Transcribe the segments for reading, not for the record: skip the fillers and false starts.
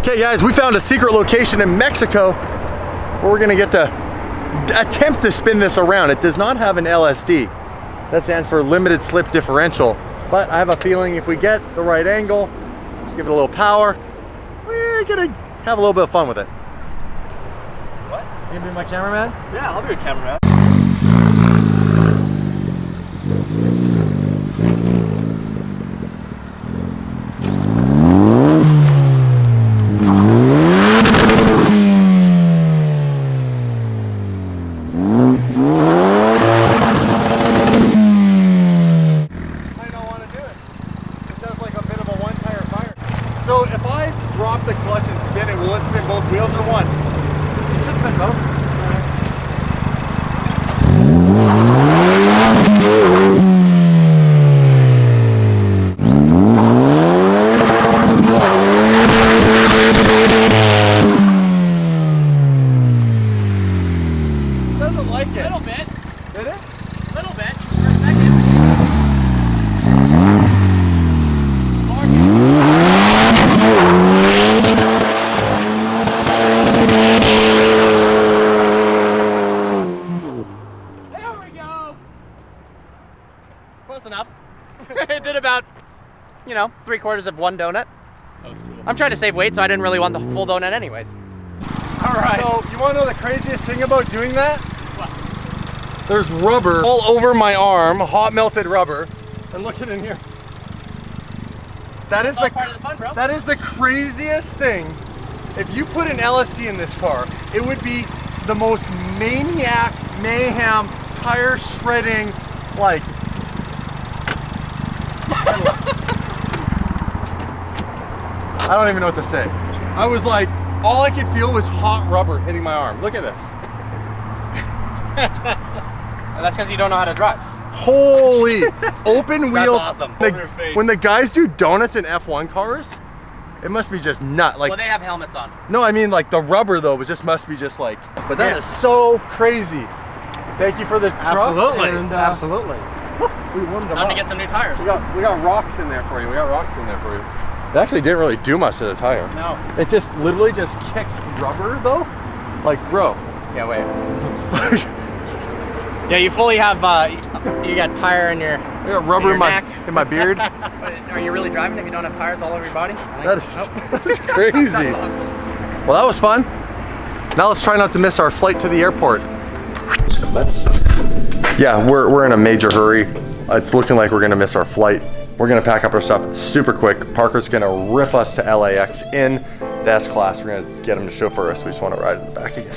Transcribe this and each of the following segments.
Okay guys, we found a secret location in Mexico where we're gonna get to attempt to spin this around. It does not have an LSD. That stands for limited slip differential. But I have a feeling if we get the right angle, give it a little power, we're gonna have a little bit of fun with it. What? You gonna be my cameraman? Yeah, I'll be your cameraman. So if I drop the clutch and spin it, will it spin both wheels or one? You should spin both. Doesn't like it. A little bit. Did it? A little bit. For a second. Close enough. It did about, you know, 3/4 of one donut. That was cool. I'm trying to save weight, so I didn't really want the full donut anyways. All right. So you want to know the craziest thing about doing that? What? There's rubber all over my arm, hot melted rubber. And look at in here. That is part of the fun, bro. That is the craziest thing. If you put an LSD in this car, it would be the most maniac, mayhem, tire shredding, like. I don't even know what to say. I was like, all I could feel was hot rubber hitting my arm. Look at this. That's because you don't know how to drive. Holy open wheel. That's awesome. When the guys do donuts in F1 cars, it must be just nut. Like, Well, they have helmets on. no, I mean like the rubber though, must be just like. But that is so crazy. Thank you for the trust. Absolutely. And, Absolutely. We warmed them Time to up. get some new tires. We got rocks in there for you. We got rocks in there for you. It actually didn't really do much to the tire. No. It just literally just kicked rubber though. Like, bro. Yeah, wait. Yeah, you fully have, you got tire in your I got rubber in my beard. Are you really driving if you don't have tires all over your body? That's crazy. That's awesome. Well, that was fun. Now let's try not to miss our flight to the airport. Yeah, we're in a major hurry. It's looking like we're gonna miss our flight. We're gonna pack up our stuff super quick. Parker's gonna rip us to LAX in the S-Class. We're gonna get him to chauffeur us. We just wanna ride in the back again.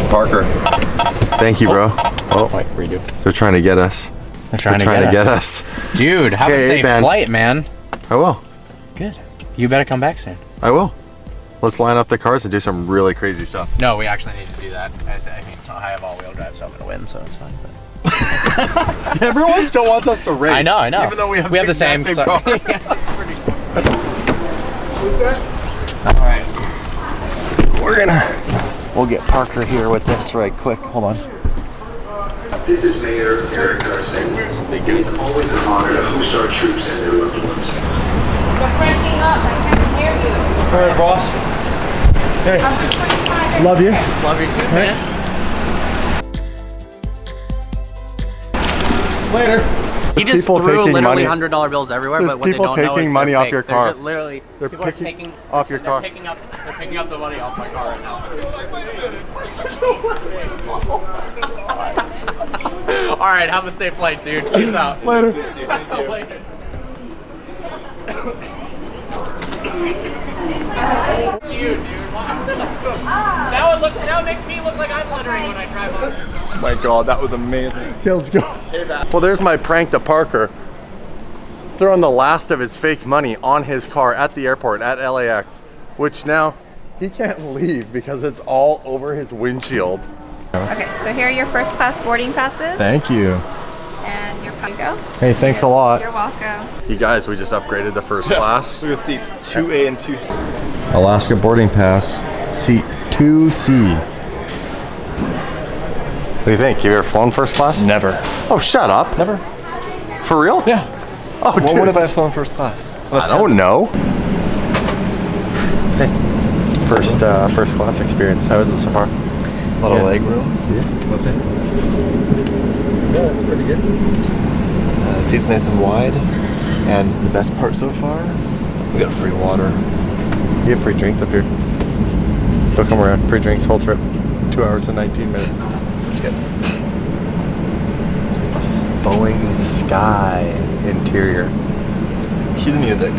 Parker, thank you, bro. Oh, Wait, redo. they're trying to get us. They're trying to get us. Dude, have a safe flight, man. I will. Good. You better come back soon. I will. Let's line up the cars and do some really crazy stuff. No, we actually need to do that. I mean, I have all-wheel drive, so I'm gonna win, so it's fine. But Everyone still wants us to race. I know. Even though we have the same car. Yeah, that's pretty cool. Who's that? All right. We'll get Parker here with this right quick. Hold on. This is Mayor Eric Garcia. It's always an honor to host our troops and their loved ones. You're breaking up. I can't hear you. All right, boss. Hey, love you. Love you too, man. Later. He just threw literally $100 bills everywhere, There's but what they people don't know taking is money they're off fake. your car. They're literally, They're people picking are taking off your car. They're picking up the money off my car right now. All right, have a safe flight, dude. Peace out. Later. Later. You, dude. Now it makes me look like I'm blundering when I drive on. Oh my god, that was amazing. Okay, let's go. Well, there's my prank to Parker. Throwing the last of his fake money on his car at the airport at LAX, which now he can't leave because it's all over his windshield. Okay, so here are your first class boarding passes. Thank you. And your go. Hey, thanks a lot. You're welcome. You guys, we just upgraded to first class. Look at the seats, 2A and 2C. Alaska boarding pass, seat 2C. What do you think? You ever flown first class? Never. Oh, shut up. Never? For real? Yeah. Oh, What dude. would have I flown first class? I don't know. Hey, first class experience. How is it so far? A lot of leg room. Yeah. Was it? Yeah, it's pretty good. Seats nice and wide. And the best part so far, we got free water. You have free drinks up here. They'll come around. Free drinks, whole trip. 2 hours and 19 minutes. Let's get Boeing Sky interior. cue the music.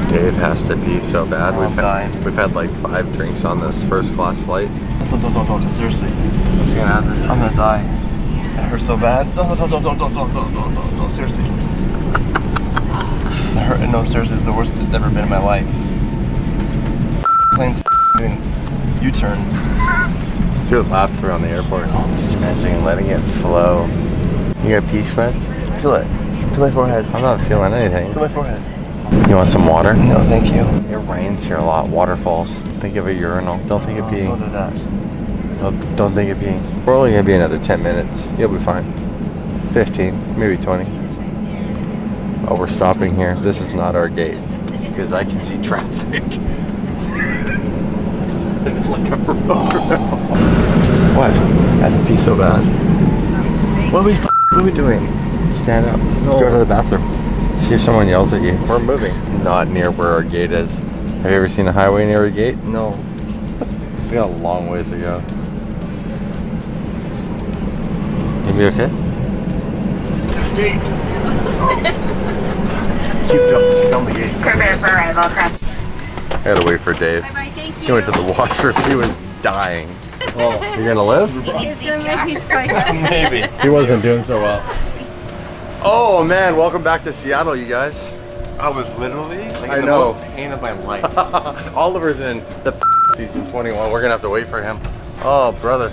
Dave has to pee so bad. I'm dying. We've had like 5 drinks on this first class flight. Don't. Seriously. What's gonna happen? I'm gonna die. It hurts so bad. Don't. Seriously. It hurt. No, seriously, it's the worst it's ever been in my life. Planes doing U-turns. Let's do laps around the airport. Just imagining letting it flow. You got pee sweats? Feel it. Feel my forehead. I'm not feeling anything. Feel my forehead. You want some water? No, thank you. It rains here a lot. Waterfalls. Think of a urinal. Don't think of Don't peeing. do that. Don't think of peeing. We're only gonna be another 10 minutes. You'll be fine. 15, maybe 20. Oh, we're stopping here. This is not our gate because I can see traffic. It's like a remote. What? I have to pee so bad. What are we doing? Stand up. Go to the bathroom. See if someone yells at you. We're moving. It's not near where our gate is. Have you ever seen a highway near a gate? No. We got a long ways to go. You be okay? Keep filming the gate. Prepare for arrival, crap. I had to wait for Dave. Bye-bye, thank you. He went to the washroom. He was dying. Oh, you're gonna live? Maybe. He wasn't doing so well. Oh man, welcome back to Seattle, you guys. I was literally like I in the know. most pain of my life. Oliver's in the season 21. We're gonna have to wait for him. Oh, brother.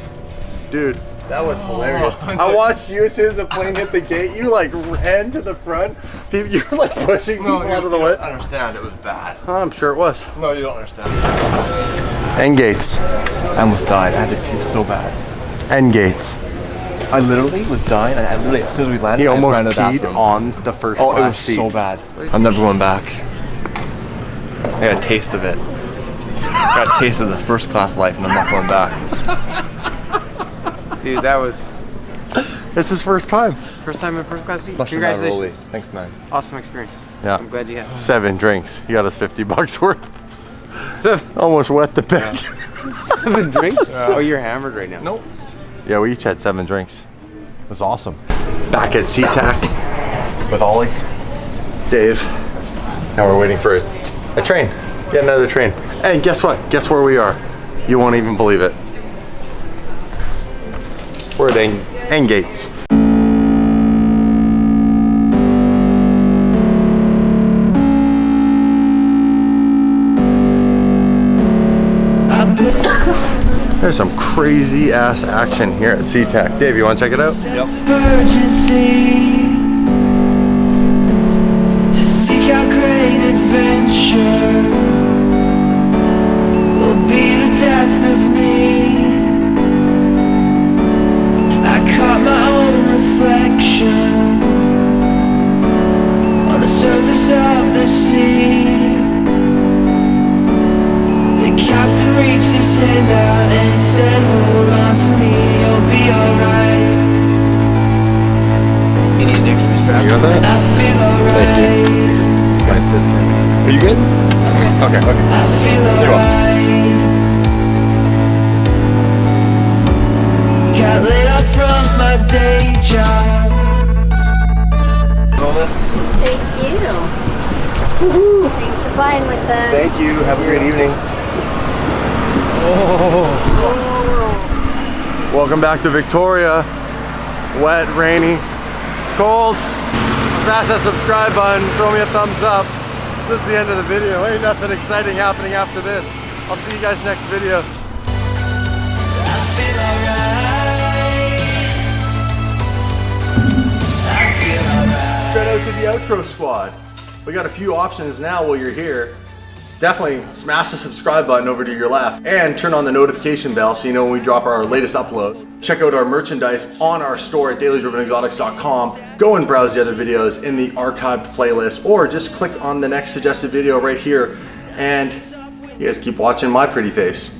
Dude, that was hilarious. I watched you as soon as the plane hit the gate. You like ran to the front. You were like pushing people out of the way. I don't understand. It was bad. I'm sure it was. No, you don't understand. End gates. I almost died. I had to pee so bad. End gates. I literally was dying. I literally, as soon as we landed, He I almost ran to the peed bathroom. on the first Oh, it class was seat. so bad. I'm never going back. I got a taste of it. I got a taste of the first class life, and I'm not going back. Dude, that was It's his first time. first time in first class seat. Much Congratulations. Congratulations. Thanks, man. Awesome experience. Yeah. I'm glad you had 7 drinks. He got us $50 worth. 7 Almost wet the bed. drinks? Oh, you're hammered right now. Nope. Yeah, we each had 7 drinks. It was awesome. Back at SeaTac with Ollie, Dave. Now we're waiting for a train. Yet another train. And guess what? Guess where we are? You won't even believe it. We're at end gates. There's some crazy ass action here at SeaTac. Dave, you want to check it out? Urgency to seek out great adventure will be the death of me. I caught my own reflection You got that? Thank you. My assistant. Are you good? Okay. You're welcome. Got laid off from my day job. Thank you. Woohoo! Thanks for flying with us. Thank you. Have a great evening. Oh. Welcome back to Victoria. Wet, rainy, cold. Smash that subscribe button. Throw me a thumbs up. This is the end of the video. Ain't nothing exciting happening after this. I'll see you guys next video. Shout out to the outro squad. We got a few options now while you're here. Definitely smash the subscribe button over to your left and turn on the notification bell so you know when we drop our latest upload. Check out our merchandise on our store at dailydrivenexotics.com. Go and browse the other videos in the archived playlist, or just click on the next suggested video right here, and you guys keep watching my pretty face.